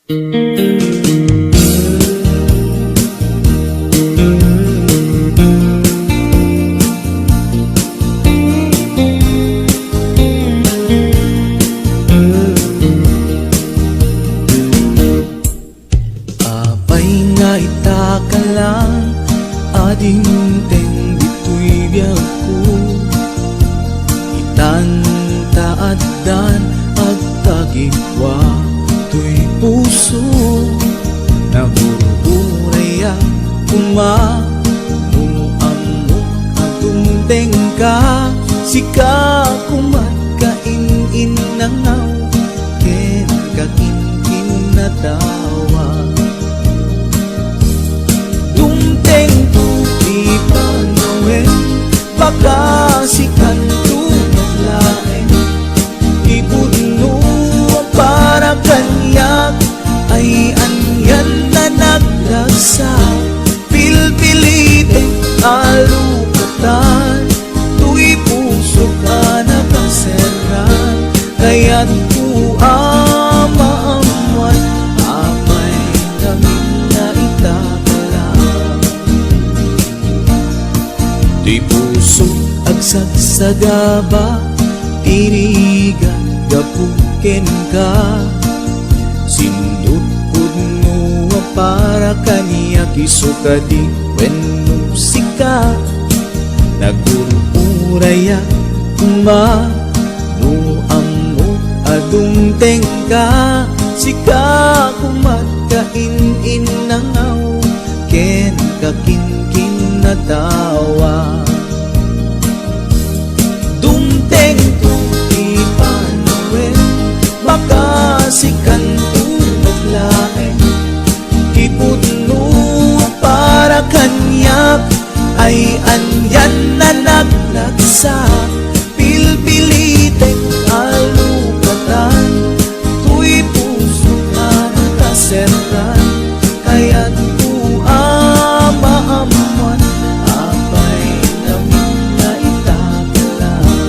Apay nga itaka lang ading teng dito'y biyak ko itantaaddan agtagikwa to'y puso nabuburaya kumanuamok atong tengka sika kumatkain nangaw ken kakinkin na tawa dumteng tuti panawen baka sikan lain ipuno para kanyak ay anyan na naglagsa pilpilite alukatan tu'y puso ka nakaseran kaya't kuamaamuan apay kami na itakalang tu'y puso agsagsagaba tirigan gapuken ka sindut pudno para kaniya kisukadi wenno sika nagururaya kuma no ammo adung tengka sika kumatkain nangaw ken kakinkin na tawa dumteng tuti panawen baka sikan naglaen ipudno para kanyak ay anyan na naglagsa pilpilitek alukatan tu'y puso na nakaseran kaya't kuamaamuan apay namin na itakalang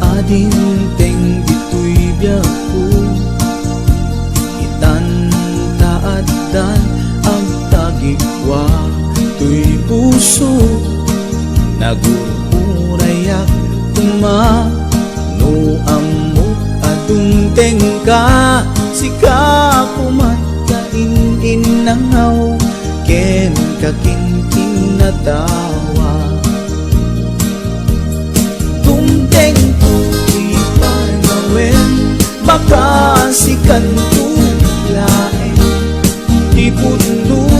adinteng dito'y biyak ko itantaaddan ang tagikwa to'y puso nagururayak kumanuamok atong tengka sika kumatkain nangaw ken kakinkin na tawa dumteng tuti panawen baka sikan lain ipudno